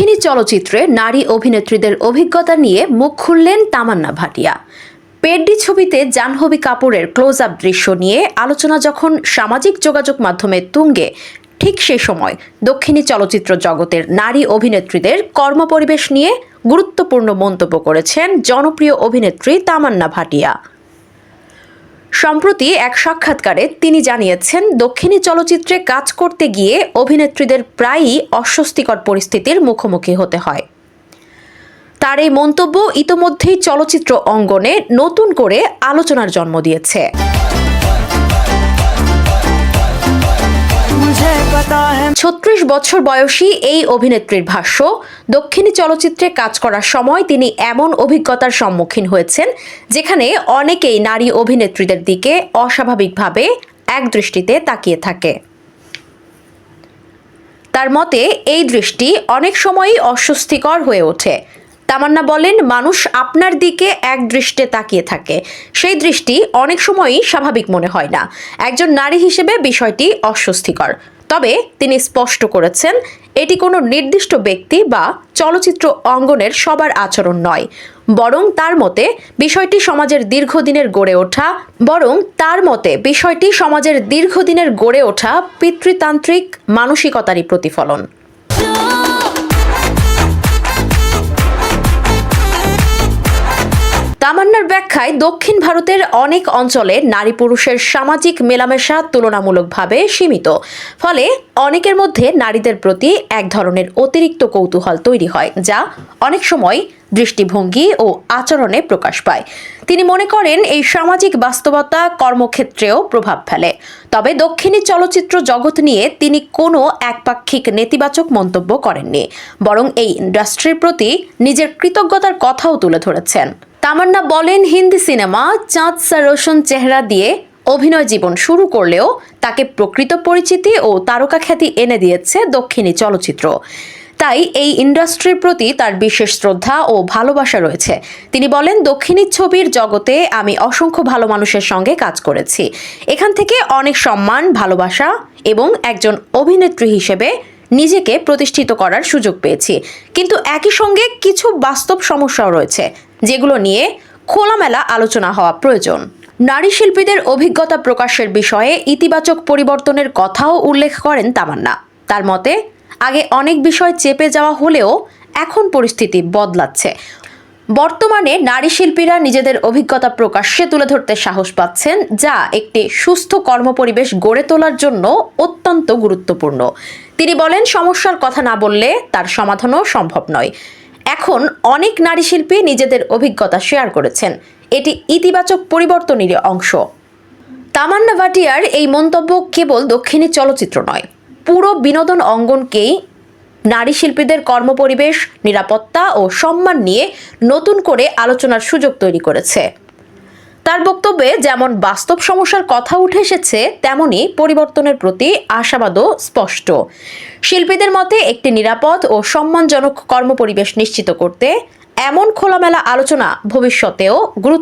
দক্ষিণী চলচ্চিত্রে নারী অভিনেত্রীদের অভিজ্ঞতা নিয়ে মুখ খুললেন তামান্না ভাটিয়া। পেড্ডি ছবিতে জাহ্নবী কাপুরের ক্লোজ আপ দৃশ্য নিয়ে আলোচনা যখন সামাজিক যোগাযোগ মাধ্যমে তুঙ্গে, ঠিক সেই সময় দক্ষিণী চলচ্চিত্র জগতের নারী অভিনেত্রীদের কর্মপরিবেশ নিয়ে গুরুত্বপূর্ণ মন্তব্য করেছেন জনপ্রিয় অভিনেত্রী তামান্না ভাটিয়া। সম্প্রতি এক সাক্ষাৎকারে তিনি জানিয়েছেন, দক্ষিণী চলচ্চিত্রে কাজ করতে গিয়ে অভিনেত্রীদের প্রায়ই অস্বস্তিকর পরিস্থিতির মুখোমুখি হতে হয়। তার এই মন্তব্য ইতোমধ্যেই চলচ্চিত্র অঙ্গনে নতুন করে আলোচনার জন্ম দিয়েছে। ৩৬ বছর বয়সী এই অভিনেত্রীর ভাষ্য, দক্ষিণী চলচ্চিত্রে কাজ করার সময় তিনি এমন অভিজ্ঞতার সম্মুখীন হয়েছেন যেখানে অনেকেই নারী অভিনেত্রীদের দিকে অস্বাভাবিকভাবে একদৃষ্টিতে তাকিয়ে থাকে। তার মতে এই দৃষ্টি অনেক সময়ই অস্বস্তিকর হয়ে ওঠে। তামান্না বলেন, মানুষ আপনার দিকে এক দৃষ্টে তাকিয়ে থাকে, সেই দৃষ্টি অনেক সময়ই স্বাভাবিক মনে হয় না। একজন নারী হিসেবে বিষয়টি অস্বস্তিকর। তবে তিনি স্পষ্ট করেছেন, এটি কোনো নির্দিষ্ট ব্যক্তি বা চলচ্চিত্র অঙ্গনের সবার আচরণ নয়, বরং তার মতে বিষয়টি সমাজের দীর্ঘদিনের গড়ে ওঠা পিতৃতান্ত্রিক মানসিকতারই প্রতিফলন। তামান্নার ব্যাখ্যায়, দক্ষিণ ভারতের অনেক অঞ্চলে নারী পুরুষের সামাজিক মেলামেশা তুলনামূলকভাবে সীমিত, ফলে অনেকের মধ্যে নারীদের প্রতি এক ধরনের অতিরিক্ত কৌতূহল তৈরি হয়, যা অনেক সময় দৃষ্টিভঙ্গি ও আচরণে প্রকাশ পায়। তিনি মনে করেন, এই সামাজিক বাস্তবতা কর্মক্ষেত্রেও প্রভাব ফেলে। তবে দক্ষিণী চলচ্চিত্র জগৎ নিয়ে তিনি কোনো একপাক্ষিক নেতিবাচক মন্তব্য করেননি, বরং এই ইন্ডাস্ট্রির প্রতি নিজের কৃতজ্ঞতার কথাও তুলে ধরেছেন। তামান্না বলেন, হিন্দি সিনেমা চাঁদ সা রোশন চেহারা দিয়ে অভিনয় জীবন শুরু করলেও তাকে প্রকৃত পরিচিতি ও তারকা খ্যাতি এনে দিয়েছে দক্ষিণী চলচ্চিত্র। তাই এই ইন্ডাস্ট্রির প্রতি তার বিশেষ শ্রদ্ধা ও ভালোবাসা রয়েছে। তিনি বলেন, দক্ষিণী ছবির জগতে আমি অসংখ্য ভালো মানুষের সঙ্গে কাজ করেছি। এখান থেকে অনেক সম্মান, ভালোবাসা এবং একজন অভিনেত্রী হিসেবে নিজেকে প্রতিষ্ঠিত করার সুযোগ পেয়েছি। কিন্তু একই সঙ্গে কিছু বাস্তব সমস্যাও রয়েছে, যেগুলো নিয়ে খোলামেলা আলোচনা হওয়া প্রয়োজন। নারী শিল্পীদের অভিজ্ঞতা প্রকাশের বিষয়ে ইতিবাচক পরিবর্তনের কথাও উল্লেখ করেন তামান্না। তার মতে, আগে অনেক বিষয় চেপে যাওয়া হলেও এখন পরিস্থিতি বদলাচ্ছে। বর্তমানে নারী শিল্পীরা নিজেদের অভিজ্ঞতা প্রকাশ্যে তুলে ধরতে সাহস পাচ্ছেন, যা একটি সুস্থ কর্মপরিবেশ গড়ে তোলার জন্য অত্যন্ত গুরুত্বপূর্ণ। তিনি বলেন, সমস্যার কথা না বললে তার সমাধানও সম্ভব নয়। এখন অনেক নারী শিল্পী নিজেদের অভিজ্ঞতা শেয়ার করেছেন, এটি ইতিবাচক পরিবর্তনেরই অংশ। তামান্না ভাটিয়ার এই মন্তব্য কেবল দক্ষিণী চলচ্চিত্র নয়, পুরো বিনোদন অঙ্গনকেই নারী শিল্পীদের কর্মপরিবেশ, নিরাপত্তা ও সম্মান নিয়ে নতুন করে আলোচনার সুযোগ তৈরি করেছে। তার বক্তব্যে যেমন বাস্তব সমস্যার কথা উঠে এসেছে, তেমনি পরিবর্তনের প্রতি আশাবাদও স্পষ্ট। শিল্পীদের মতে একটি নিরাপদ ও সম্মানজনক কর্মপরিবেশ নিশ্চিত করতে এমন খোলামেলা আলোচনা ভবিষ্যতেও গুরুত্ব